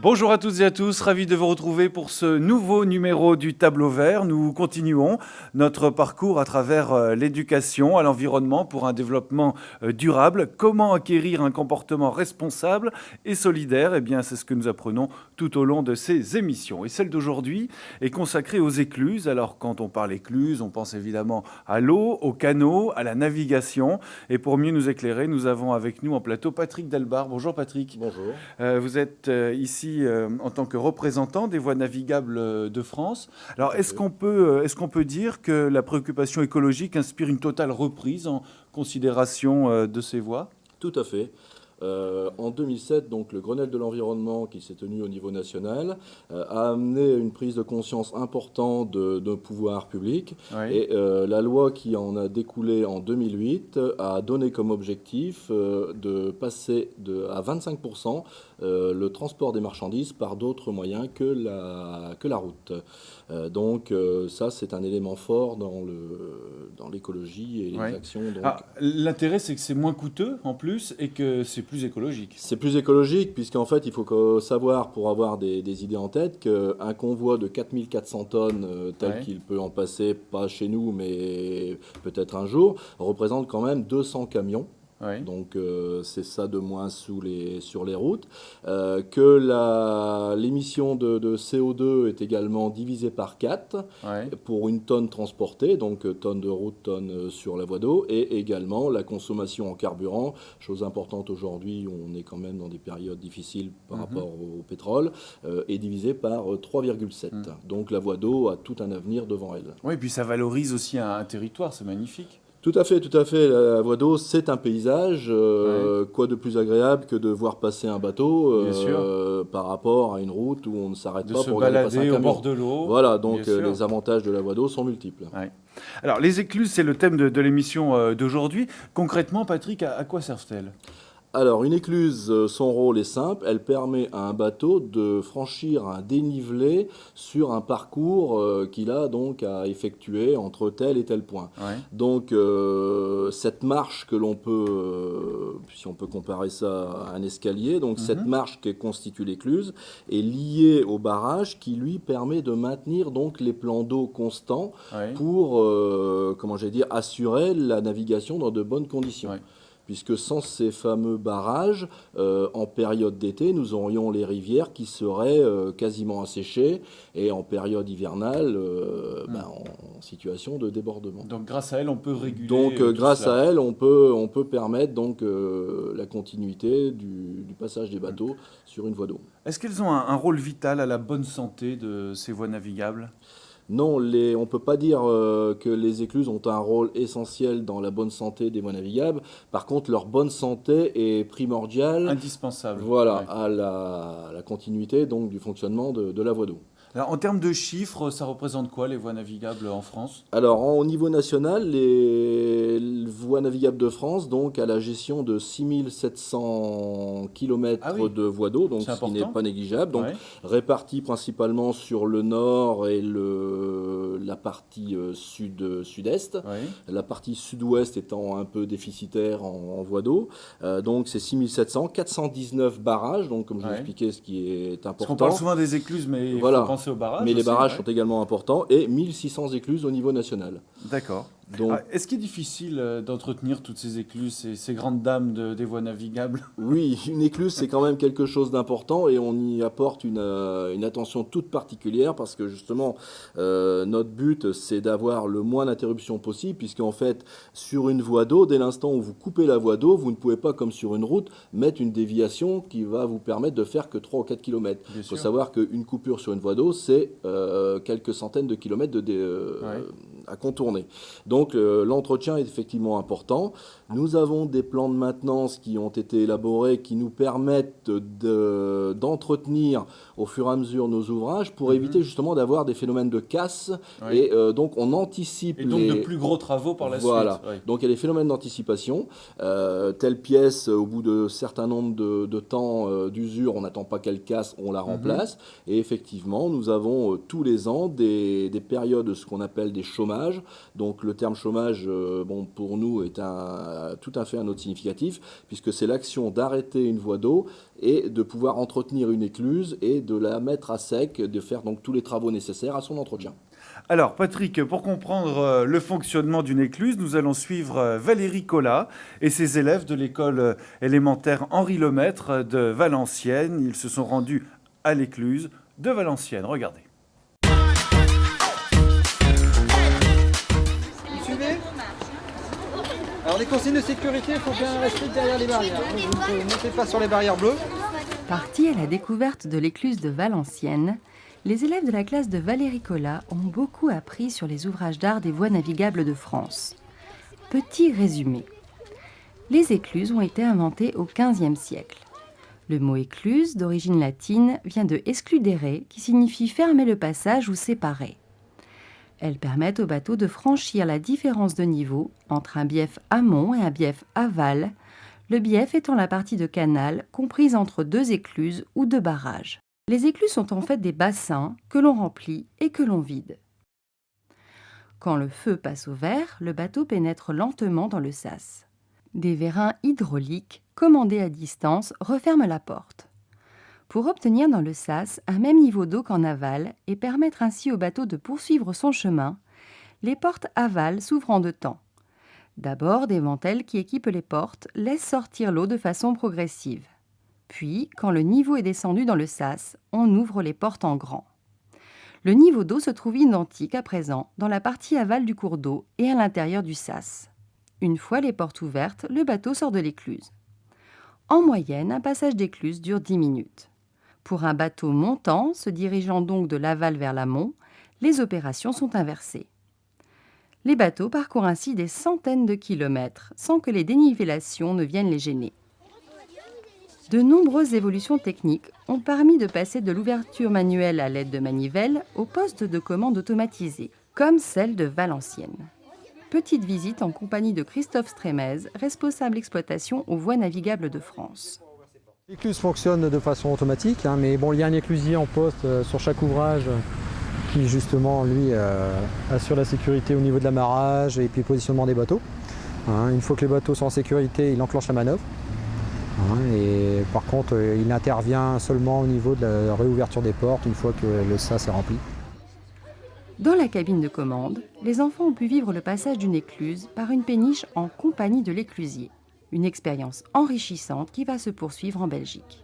Bonjour à toutes et à tous, ravi de vous retrouver pour ce nouveau numéro du Tableau Vert. Nous continuons notre parcours à travers l'éducation à l'environnement pour un développement durable. Comment acquérir un comportement responsable et solidaire? Eh bien, c'est ce que nous apprenons tout au long de ces émissions. Et celle d'aujourd'hui est consacrée aux écluses. Alors, quand on parle écluses, on pense évidemment à l'eau, aux canaux, à la navigation. Et pour mieux nous éclairer, nous avons avec nous en plateau Patrick Delbar. Bonjour Patrick. Bonjour. Vous êtes ici en tant que représentant des voies navigables de France. Alors, Tout à fait. est-ce qu'on peut dire que la préoccupation écologique inspire une totale reprise en considération de ces voies? Tout à fait. En 2007, donc, le Grenelle de l'environnement qui s'est tenu au niveau national a amené une prise de conscience importante de nos pouvoirs publics. Oui. Et la loi qui en a découlé en 2008 a donné comme objectif de passer à 25% le transport des marchandises par d'autres moyens que la route. Ça, c'est un élément fort dans l'écologie et les Oui. actions. Ah, l'intérêt, c'est que c'est moins coûteux en plus et que c'est plus écologique. C'est plus écologique puisqu'en fait, il faut savoir, pour avoir des idées en tête, qu'un convoi de 4400 tonnes, tel Oui. qu'il peut en passer, pas chez nous, mais peut-être un jour, représente quand même 200 camions. Oui. C'est ça de moins sur les routes. L'émission de CO2 est également divisée par 4 Oui. pour une tonne transportée, donc tonne de route, tonne sur la voie d'eau, et également la consommation en carburant, chose importante aujourd'hui, on est quand même dans des périodes difficiles par rapport au pétrole, est divisée par 3,7. Donc la voie d'eau a tout un avenir devant elle. Oui, puis ça valorise aussi un territoire, c'est magnifique. Tout à fait, tout à fait. La voie d'eau, c'est un paysage. Oui. Quoi de plus agréable que de voir passer un bateau Bien sûr. par rapport à une route où on ne s'arrête De pas se pour regarder passer un balader au camion. bord de l'eau. Voilà, Bien donc sûr. les avantages de la voie d'eau sont multiples. Ouais. Alors, les écluses, c'est le thème de l'émission d'aujourd'hui. Concrètement, Patrick, à quoi servent-elles? Alors, une écluse, son rôle est simple. Elle permet à un bateau de franchir un dénivelé sur un parcours qu'il a donc à effectuer entre tel et tel point. Ouais. Cette marche que l'on peut, si on peut comparer ça à un escalier, donc cette marche qui constitue l'écluse est liée au barrage qui lui permet de maintenir donc les plans d'eau constants Ouais. pour, assurer la navigation dans de bonnes conditions. Ouais. Puisque sans ces fameux barrages, en période d'été, nous aurions les rivières qui seraient quasiment asséchées et en période hivernale, en situation de débordement. Donc, grâce à elles, on peut réguler tout Grâce cela. à elles, on peut permettre la continuité du passage des bateaux sur une voie d'eau. Est-ce qu'elles ont un rôle vital à la bonne santé de ces voies navigables? Non, on ne peut pas dire que les écluses ont un rôle essentiel dans la bonne santé des voies navigables. Par contre, leur bonne santé est primordiale, Indispensable. voilà, Ouais. à la continuité donc, du fonctionnement de la voie d'eau. Alors, en termes de chiffres, ça représente quoi les voies navigables en France? Alors, au niveau national, les voies navigables de France, donc, à la gestion de 6700 km Ah oui, de voies d'eau, donc c'est ce qui n'est important. pas négligeable, donc Ouais. réparties principalement sur le nord et la partie sud-est. Ouais. La partie sud-ouest étant un peu déficitaire en voie d'eau. Donc c'est 6700, 419 barrages, donc comme je vous Ouais. expliquais, ce qui est Parce qu'on important. parle souvent des écluses, mais il faut Voilà. penser aux barrages Mais les aussi, barrages ouais. sont également importants et 1600 écluses au niveau national. D'accord. Donc Ah, est-ce qu'il est difficile d'entretenir toutes ces écluses, ces grandes dames des voies navigables? oui, une écluse c'est quand même quelque chose d'important et on y apporte une attention toute particulière parce que justement notre but c'est d'avoir le moins d'interruptions possible puisqu'en fait sur une voie d'eau, dès l'instant où vous coupez la voie d'eau, vous ne pouvez pas comme sur une route mettre une déviation qui va vous permettre de faire que 3 ou 4 km. Bien Il faut sûr. savoir qu'une coupure sur une voie d'eau c'est quelques centaines de kilomètres Ouais. à contourner. Donc l'entretien est effectivement important. Nous avons des plans de maintenance qui ont été élaborés qui nous permettent d'entretenir au fur et à mesure nos ouvrages pour éviter justement d'avoir des phénomènes de casse Ouais. et donc on anticipe Et donc de plus gros travaux par la voilà. suite. Ouais. Donc il y a des phénomènes d'anticipation. Telle pièce, au bout de certain nombre de temps d'usure, on n'attend pas qu'elle casse, on la remplace. Et effectivement, nous avons tous les ans des périodes, ce qu'on appelle des chômages, chômage. Donc le terme chômage, pour nous, est tout à fait un autre significatif, puisque c'est l'action d'arrêter une voie d'eau et de pouvoir entretenir une écluse et de la mettre à sec, de faire donc tous les travaux nécessaires à son entretien. Alors, Patrick, pour comprendre le fonctionnement d'une écluse, nous allons suivre Valérie Collat et ses élèves de l'école élémentaire Henri Lemaître de Valenciennes. Ils se sont rendus à l'écluse de Valenciennes. Regardez. Vous suivez? Alors les consignes de sécurité, il faut bien rester derrière les barrières. Vous ne montez pas sur les barrières bleues. Partis à la découverte de l'écluse de Valenciennes, les élèves de la classe de Valérie Collat ont beaucoup appris sur les ouvrages d'art des voies navigables de France. Petit résumé. Les écluses ont été inventées au XVe siècle. Le mot écluse, d'origine latine, vient de excludere, qui signifie fermer le passage ou séparer. Elles permettent aux bateaux de franchir la différence de niveau entre un bief amont et un bief aval, le bief étant la partie de canal comprise entre deux écluses ou deux barrages. Les écluses sont en fait des bassins que l'on remplit et que l'on vide. Quand le feu passe au vert, le bateau pénètre lentement dans le sas. Des vérins hydrauliques, commandés à distance, referment la porte. Pour obtenir dans le sas un même niveau d'eau qu'en aval et permettre ainsi au bateau de poursuivre son chemin, les portes aval s'ouvrent en deux temps. D'abord, des mantelles qui équipent les portes laissent sortir l'eau de façon progressive. Puis, quand le niveau est descendu dans le sas, on ouvre les portes en grand. Le niveau d'eau se trouve identique à présent dans la partie aval du cours d'eau et à l'intérieur du sas. Une fois les portes ouvertes, le bateau sort de l'écluse. En moyenne, un passage d'écluse dure 10 minutes. Pour un bateau montant, se dirigeant donc de l'aval vers l'amont, les opérations sont inversées. Les bateaux parcourent ainsi des centaines de kilomètres sans que les dénivellations ne viennent les gêner. De nombreuses évolutions techniques ont permis de passer de l'ouverture manuelle à l'aide de manivelles au poste de commande automatisé, comme celle de Valenciennes. Petite visite en compagnie de Christophe Strémez, responsable exploitation aux voies navigables de France. L'écluse fonctionne de façon automatique, mais il y a un éclusier en poste sur chaque ouvrage qui justement lui assure la sécurité au niveau de l'amarrage et puis le positionnement des bateaux. Une fois que les bateaux sont en sécurité, il enclenche la manœuvre. Et par contre, il intervient seulement au niveau de la réouverture des portes une fois que le sas est rempli. Dans la cabine de commande, les enfants ont pu vivre le passage d'une écluse par une péniche en compagnie de l'éclusier. Une expérience enrichissante qui va se poursuivre en Belgique.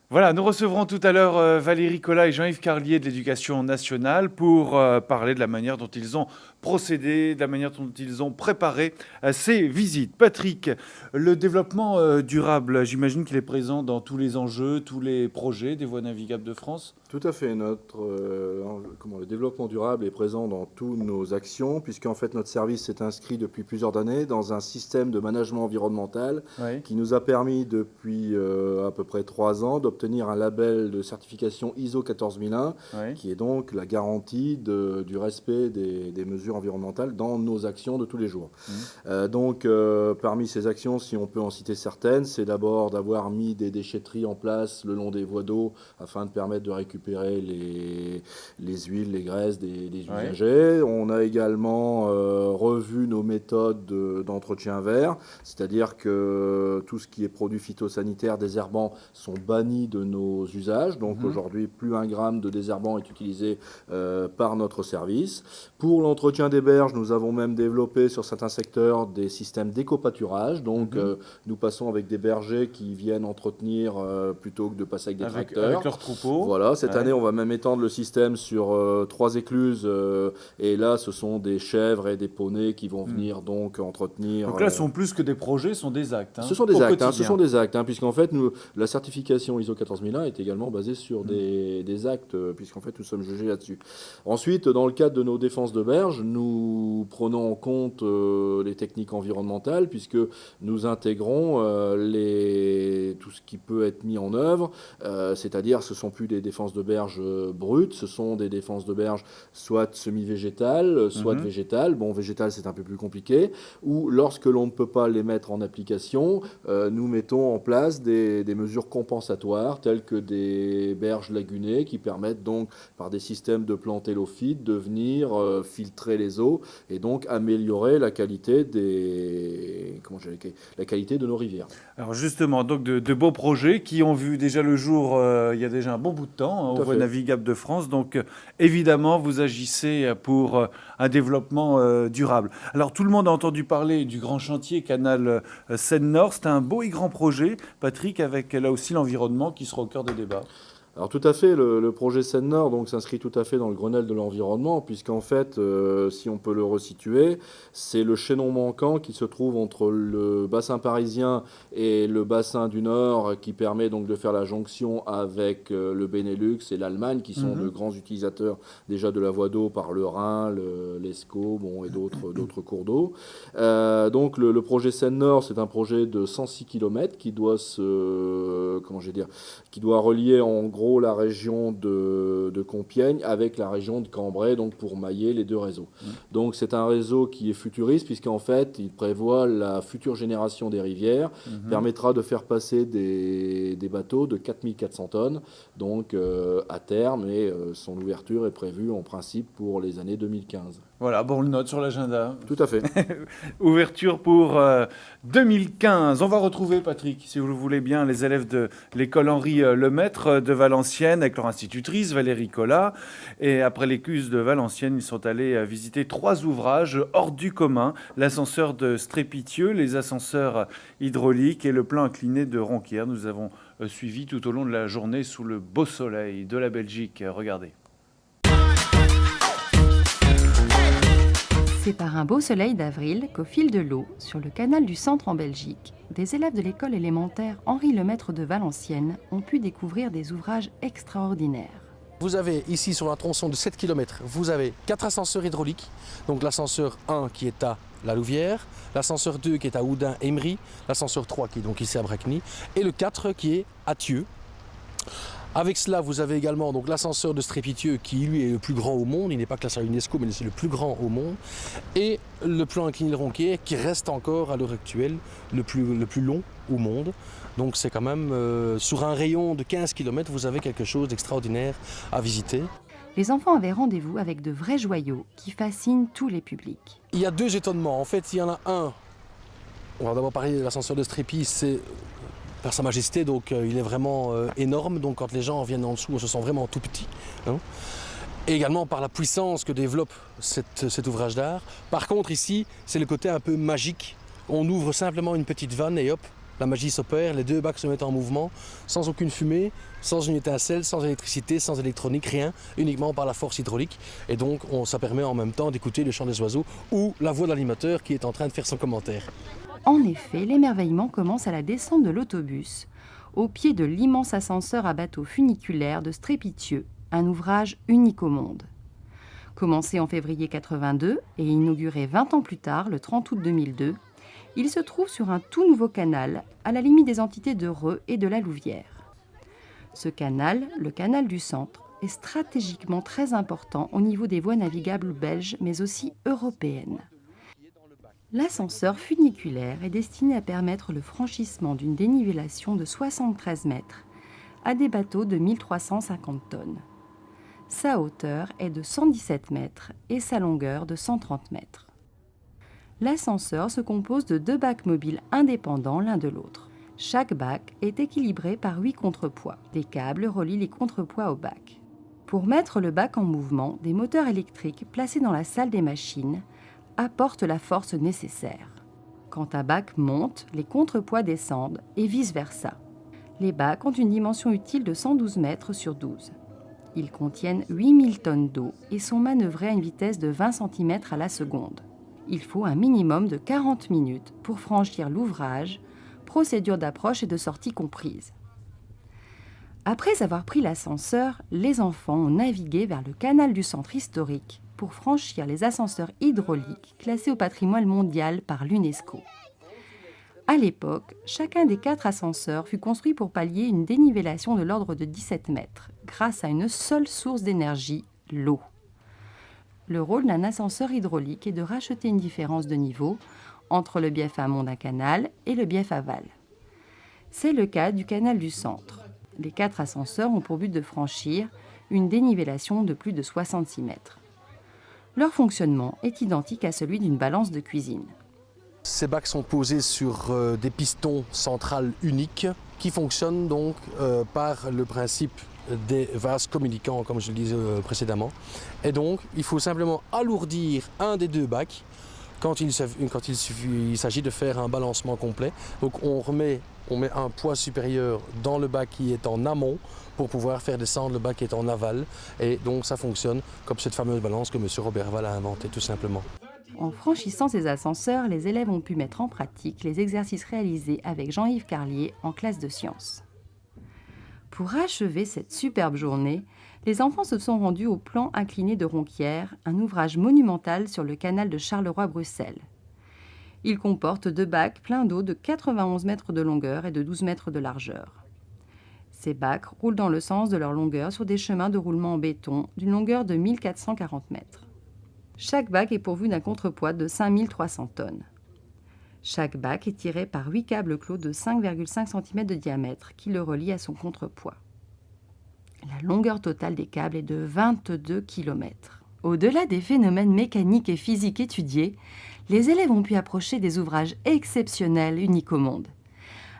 Voilà, nous recevrons tout à l'heure Valérie Collat et Jean-Yves Carlier de l'Éducation nationale pour parler de la manière dont ils ont procédé, de la manière dont ils ont préparé ces visites. Patrick, le développement durable, j'imagine qu'il est présent dans tous les enjeux, tous les projets des voies navigables de France? Tout à fait. Le développement durable est présent dans toutes nos actions, puisqu'en fait notre service s'est inscrit depuis plusieurs années dans un système de management environnemental qui nous a permis depuis à peu près 3 ans d'obtenir un label de certification ISO 14001, qui est donc la garantie du respect des mesures environnementales dans nos actions de tous les jours. Parmi ces actions, si on peut en citer certaines, c'est d'abord d'avoir mis des déchetteries en place le long des voies d'eau afin de permettre de récupérer les huiles, les graisses des usagers. On a également revu nos méthodes d'entretien vert, c'est-à-dire que tout ce qui est produits phytosanitaires, désherbants sont bannis de nos usages. Donc aujourd'hui, plus 1 gramme de désherbant est utilisé par notre service. Pour l'entretien des berges, nous avons même développé sur certains secteurs des systèmes d'éco-pâturage. Donc nous passons avec des bergers qui viennent entretenir plutôt que de passer avec des tracteurs. Avec leurs troupeaux. Voilà, cette année, on va même étendre le système sur 3 écluses. Et là, ce sont des chèvres et des poneys qui vont venir donc entretenir. Donc là, ce sont plus que des projets, ce sont des actes. Ce sont des actes, puisqu'en fait, la certification ISO 14001 est également basée sur des actes, puisqu'en fait, nous sommes jugés là-dessus. Ensuite, dans le cadre de nos défenses de berge, nous prenons en compte les techniques environnementales, puisque nous intégrons tout ce qui peut être mis en œuvre, c'est-à-dire ce ne sont plus des défenses de berge brutes, ce sont des défenses de berge soit semi-végétales, soit végétales. Bon, végétales, c'est un peu plus compliqué. Ou lorsque l'on ne peut pas les mettre en application, nous mettons en place des mesures compensatoires lagunars, tels que des berges lagunées qui permettent donc, par des systèmes de plantes hélophytes, de venir filtrer les eaux et donc améliorer la qualité la qualité de nos rivières. Alors justement, donc de beaux projets qui ont vu déjà le jour il y a déjà un bon bout de temps aux voies navigables de France. Donc évidemment, vous agissez pour un développement durable. Alors tout le monde a entendu parler du grand chantier Canal Seine-Nord. C'est un beau et grand projet, Patrick, avec là aussi l'environnement qui sera au cœur des débats. Alors tout à fait, le projet Seine-Nord donc s'inscrit tout à fait dans le Grenelle de l'environnement, puisqu'en fait, si on peut le resituer, c'est le chaînon manquant qui se trouve entre le bassin parisien et le bassin du Nord, qui permet donc de faire la jonction avec le Benelux et l'Allemagne, qui sont de grands utilisateurs déjà de la voie d'eau par le Rhin, l'Escaut, et d'autres cours d'eau. Donc le projet Seine-Nord, c'est un projet de 106 km qui doit qui doit relier en gros la région de Compiègne avec la région de Cambrai, donc pour mailler les deux réseaux. Donc c'est un réseau qui est futuriste, puisqu'en fait il prévoit la future génération des rivières, permettra de faire passer des bateaux de 4400 tonnes, donc à terme, et son ouverture est prévue en principe pour les années 2015. Voilà, bon, on le note sur l'agenda. Tout à fait. Ouverture pour 2015. On va retrouver, Patrick, si vous le voulez bien, les élèves de l'école Henri Lemaître de Valenciennes avec leur institutrice Valérie Collat. Et après l'écluse de Valenciennes, ils sont allés visiter 3 ouvrages hors du commun. L'ascenseur de Strépitieux, les ascenseurs hydrauliques et le plan incliné de Ronquière. Nous avons suivi tout au long de la journée sous le beau soleil de la Belgique. Regardez. C'est par un beau soleil d'avril qu'au fil de l'eau, sur le canal du Centre en Belgique, des élèves de l'école élémentaire Henri Lemaître de Valenciennes ont pu découvrir des ouvrages extraordinaires. Vous avez ici sur un tronçon de 7 km, vous avez 4 ascenseurs hydrauliques. Donc l'ascenseur 1 qui est à La Louvière, l'ascenseur 2 qui est à Houdin-Emery, l'ascenseur 3 qui est donc ici à Bracny et le 4 qui est à Thieux. Avec cela, vous avez également donc l'ascenseur de Strépitieux qui lui est le plus grand au monde. Il n'est pas classé à l'UNESCO, mais c'est le plus grand au monde. Et le plan incliné de Ronquière qui reste encore à l'heure actuelle le plus long au monde. Donc c'est quand même sur un rayon de 15 km, vous avez quelque chose d'extraordinaire à visiter. Les enfants avaient rendez-vous avec de vrais joyaux qui fascinent tous les publics. Il y a 2 étonnements. En fait, il y en a un. On va d'abord parler de l'ascenseur de Strépy, c'est par Sa Majesté, donc il est vraiment énorme. Donc quand les gens viennent en dessous, on se sent vraiment tout petit. Hein. Et également par la puissance que développe cet ouvrage d'art. Par contre ici, c'est le côté un peu magique. On ouvre simplement une petite vanne et hop, la magie s'opère, les 2 bacs se mettent en mouvement, sans aucune fumée, sans une étincelle, sans électricité, sans électronique, rien, uniquement par la force hydraulique. Et donc ça permet en même temps d'écouter le chant des oiseaux ou la voix de l'animateur qui est en train de faire son commentaire. En effet, l'émerveillement commence à la descente de l'autobus, au pied de l'immense ascenseur à bateau funiculaire de Strépitieux, un ouvrage unique au monde. Commencé en février 82 et inauguré 20 ans plus tard, le 30 août 2002, il se trouve sur un tout nouveau canal, à la limite des entités de Reux et de la Louvière. Ce canal, le canal du Centre, est stratégiquement très important au niveau des voies navigables belges, mais aussi européennes. L'ascenseur funiculaire est destiné à permettre le franchissement d'une dénivellation de 73 mètres à des bateaux de 1350 tonnes. Sa hauteur est de 117 mètres et sa longueur de 130 mètres. L'ascenseur se compose de 2 bacs mobiles indépendants l'un de l'autre. Chaque bac est équilibré par 8 contrepoids. Des câbles relient les contrepoids au bac. Pour mettre le bac en mouvement, des moteurs électriques placés dans la salle des machines apportent la force nécessaire. Quand un bac monte, les contrepoids descendent et vice-versa. Les bacs ont une dimension utile de 112 mètres sur 12. Ils contiennent 8000 tonnes d'eau et sont manœuvrés à une vitesse de 20 cm à la seconde. Il faut un minimum de 40 minutes pour franchir l'ouvrage, procédure d'approche et de sortie comprise. Après avoir pris l'ascenseur, les enfants ont navigué vers le canal du Centre historique pour franchir les ascenseurs hydrauliques classés au patrimoine mondial par l'UNESCO. À l'époque, chacun des 4 ascenseurs fut construit pour pallier une dénivellation de l'ordre de 17 mètres, grâce à une seule source d'énergie, l'eau. Le rôle d'un ascenseur hydraulique est de racheter une différence de niveau entre le bief amont d'un canal et le bief aval. C'est le cas du canal du Centre. Les 4 ascenseurs ont pour but de franchir une dénivellation de plus de 66 mètres. Leur fonctionnement est identique à celui d'une balance de cuisine. Ces bacs sont posés sur des pistons centrales uniques qui fonctionnent donc par le principe des vases communicants, comme je le disais précédemment. Et donc, il faut simplement alourdir un des 2 bacs quand il s'agit de faire un balancement complet. Donc, on met un poids supérieur dans le bac qui est en amont pour pouvoir faire descendre le bac qui est en aval. Et donc, ça fonctionne comme cette fameuse balance que M. Robert Val a inventée, tout simplement. En franchissant ces ascenseurs, les élèves ont pu mettre en pratique les exercices réalisés avec Jean-Yves Carlier en classe de sciences. Pour achever cette superbe journée, les enfants se sont rendus au plan incliné de Ronquière, un ouvrage monumental sur le canal de Charleroi-Bruxelles. Il comporte 2 bacs pleins d'eau de 91 mètres de longueur et de 12 mètres de largeur. Ces bacs roulent dans le sens de leur longueur sur des chemins de roulement en béton d'une longueur de 1440 mètres. Chaque bac est pourvu d'un contrepoids de 5300 tonnes. Chaque bac est tiré par 8 câbles clos de 5,5 cm de diamètre qui le relient à son contrepoids. La longueur totale des câbles est de 22 km. Au-delà des phénomènes mécaniques et physiques étudiés, les élèves ont pu approcher des ouvrages exceptionnels uniques au monde.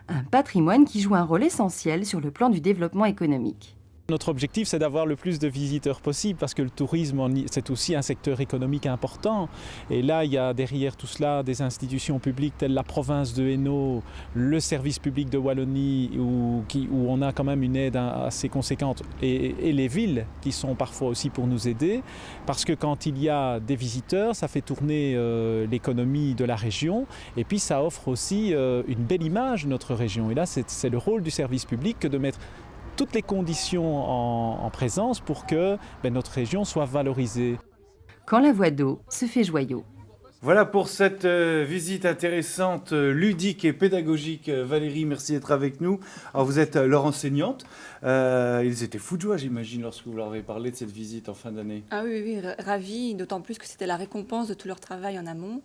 Un patrimoine qui joue un rôle essentiel sur le plan du développement économique. Notre objectif, c'est d'avoir le plus de visiteurs possible parce que le tourisme, c'est aussi un secteur économique important. Et là, il y a derrière tout cela des institutions publiques telles la province de Hainaut, le service public de Wallonie, où on a quand même une aide assez conséquente, et les villes qui sont parfois aussi pour nous aider. Parce que quand il y a des visiteurs, ça fait tourner l'économie de la région. Et puis, ça offre aussi une belle image de notre région. Et là, c'est le rôle du service public que de mettre toutes les conditions en présence pour que notre région soit valorisée. Quand la voie d'eau se fait joyau. Voilà pour cette visite intéressante, ludique et pédagogique. Valérie, merci d'être avec nous. Alors, vous êtes leur enseignante. Ils étaient fous de joie, j'imagine, lorsque vous leur avez parlé de cette visite en fin d'année. Ah oui, ravis, d'autant plus que c'était la récompense de tout leur travail en amont,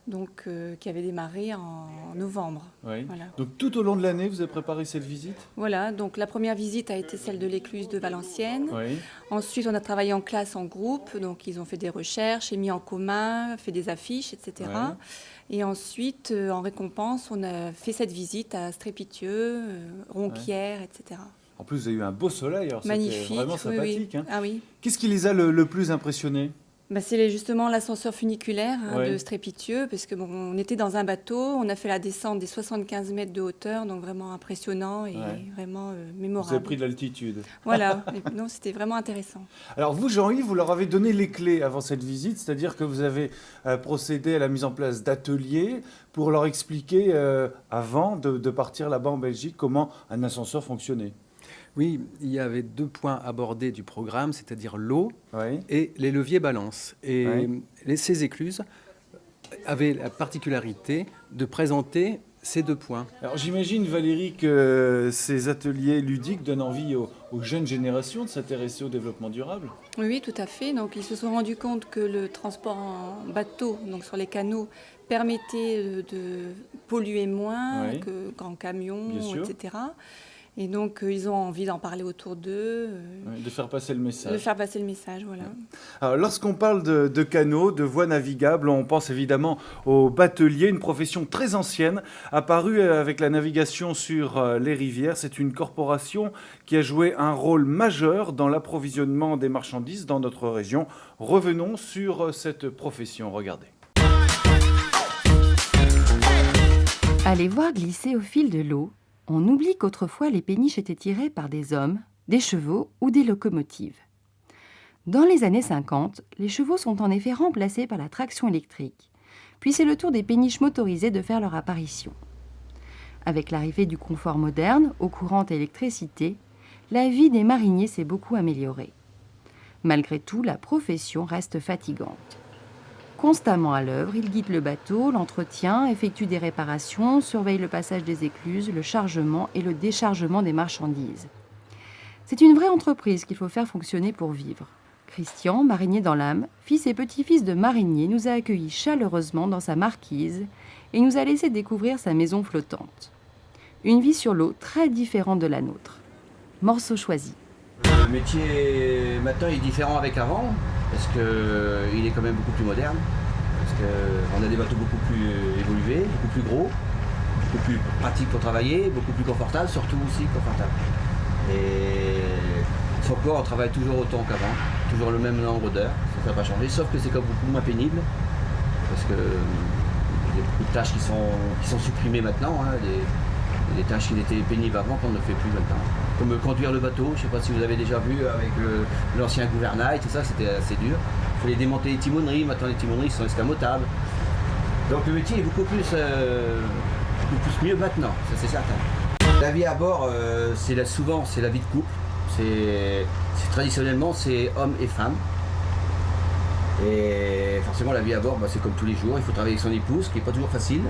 donc qui avait démarré en novembre. Oui. Voilà. Donc tout au long de l'année, vous avez préparé cette visite ? Voilà, donc la première visite a été celle de l'écluse de Valenciennes. Oui. Ensuite, on a travaillé en classe, en groupe, donc ils ont fait des recherches, mis en commun, fait des affiches, etc. Ouais. Et ensuite, en récompense, on a fait cette visite à Strépitieux, Ronquière, etc. En plus, vous avez eu un beau soleil, alors magnifique, c'était vraiment sympathique. Oui. Hein. Ah oui. Qu'est-ce qui les a le plus impressionnés ? C'est justement l'ascenseur funiculaire de Strépitieux, parce que on était dans un bateau, on a fait la descente des 75 mètres de hauteur, donc vraiment impressionnant et vraiment mémorable. Vous avez pris de l'altitude. Voilà, non, c'était vraiment intéressant. Alors vous, Jean-Yves, vous leur avez donné les clés avant cette visite, c'est-à-dire que vous avez procédé à la mise en place d'ateliers pour leur expliquer, avant de partir là-bas en Belgique, comment un ascenseur fonctionnait. Oui, il y avait 2 points abordés du programme, c'est-à-dire l'eau et les leviers balance. Et ces écluses avaient la particularité de présenter ces 2 points. Alors j'imagine, Valérie, que ces ateliers ludiques donnent envie aux jeunes générations de s'intéresser au développement durable. Oui, tout à fait. Donc ils se sont rendus compte que le transport en bateau, donc sur les canaux, permettait de polluer moins qu'en camion, etc. Et donc, ils ont envie d'en parler autour d'eux. De faire passer le message. De faire passer le message, voilà. Alors, lorsqu'on parle de canaux, de voies navigables, on pense évidemment aux bateliers, une profession très ancienne, apparue avec la navigation sur les rivières. C'est une corporation qui a joué un rôle majeur dans l'approvisionnement des marchandises dans notre région. Revenons sur cette profession, regardez. Allez voir glisser au fil de l'eau. On oublie qu'autrefois les péniches étaient tirées par des hommes, des chevaux ou des locomotives. Dans les années 50, les chevaux sont en effet remplacés par la traction électrique, puis c'est le tour des péniches motorisées de faire leur apparition. Avec l'arrivée du confort moderne, eau courante et électricité, la vie des mariniers s'est beaucoup améliorée. Malgré tout, la profession reste fatigante. Constamment à l'œuvre, il guide le bateau, l'entretient, effectue des réparations, surveille le passage des écluses, le chargement et le déchargement des marchandises. C'est une vraie entreprise qu'il faut faire fonctionner pour vivre. Christian, marinier dans l'âme, fils et petit-fils de marinier, nous a accueillis chaleureusement dans sa marquise et nous a laissé découvrir sa maison flottante. Une vie sur l'eau très différente de la nôtre. morceau choisi. Le métier maintenant est différent avec avant, parce qu'il est quand même beaucoup plus moderne, parce qu'on a des bateaux beaucoup plus évolués, beaucoup plus gros, beaucoup plus pratiques pour travailler, beaucoup plus confortables, surtout aussi confortables. Et sans quoi on travaille toujours autant qu'avant, toujours le même nombre d'heures, ça n'a pas changé, sauf que c'est quand même beaucoup moins pénible, parce que il y a beaucoup de tâches qui sont supprimées maintenant, hein, des tâches qui étaient pénibles avant qu'on ne fait plus maintenant. Comme conduire le bateau, je ne sais pas si vous avez déjà vu avec l'ancien gouvernail, tout ça c'était assez dur. Il fallait démonter les timoneries, maintenant les timoneries sont escamotables. Donc le métier est beaucoup plus mieux maintenant, ça c'est certain. La vie à bord, souvent c'est la vie de couple. Traditionnellement c'est hommes et femmes. Et forcément la vie à bord, c'est comme tous les jours, il faut travailler avec son épouse, ce qui n'est pas toujours facile.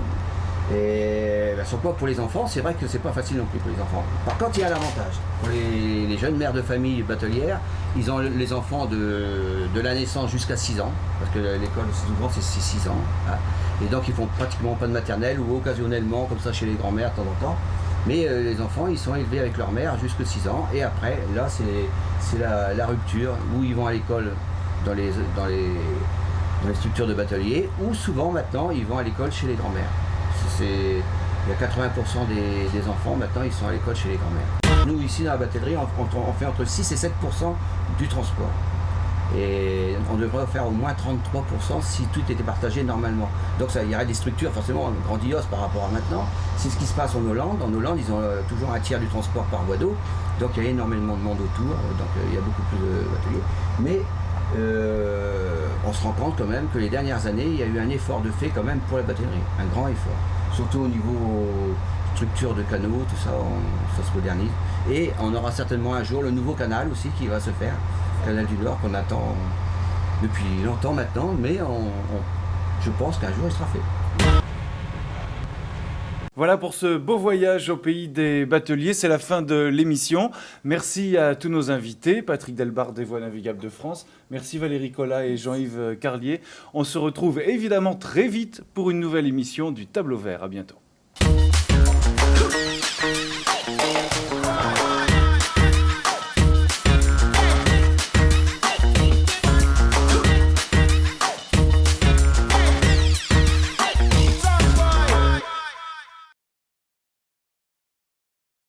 Et surtout pour les enfants, c'est vrai que c'est pas facile non plus pour les enfants. Par contre, il y a l'avantage. Pour les jeunes mères de famille batelières, ils ont les enfants de la naissance jusqu'à 6 ans, parce que l'école souvent c'est 6 ans. Hein. Et donc ils font pratiquement pas de maternelle ou occasionnellement comme ça chez les grands-mères de temps en temps. Mais les enfants, ils sont élevés avec leur mère jusqu'à 6 ans. Et après, là, c'est la rupture, où ils vont à l'école dans les structures de bateliers, ou souvent maintenant, ils vont à l'école chez les grands-mères. Il y a 80% des enfants, maintenant, ils sont à l'école chez les grands-mères. Nous, ici, dans la batellerie, on fait entre 6 et 7% du transport. Et on devrait faire au moins 33% si tout était partagé normalement. Donc il y aurait des structures forcément grandioses par rapport à maintenant. C'est ce qui se passe en Hollande. En Hollande, ils ont toujours un tiers du transport par voie d'eau. Donc il y a énormément de monde autour. Donc il y a beaucoup plus de bateliers. Mais on se rend compte quand même que les dernières années, il y a eu un effort de fait quand même pour la batellerie. Un grand effort. Surtout au niveau structure de canaux, tout ça, ça se modernise. Et on aura certainement un jour le nouveau canal aussi qui va se faire. Canal du Nord qu'on attend depuis longtemps maintenant, mais je pense qu'un jour il sera fait. Voilà pour ce beau voyage au pays des bateliers, c'est la fin de l'émission. Merci à tous nos invités, Patrick Delbarre des Voies Navigables de France, merci Valérie Collat et Jean-Yves Carlier. On se retrouve évidemment très vite pour une nouvelle émission du Tableau Vert. À bientôt.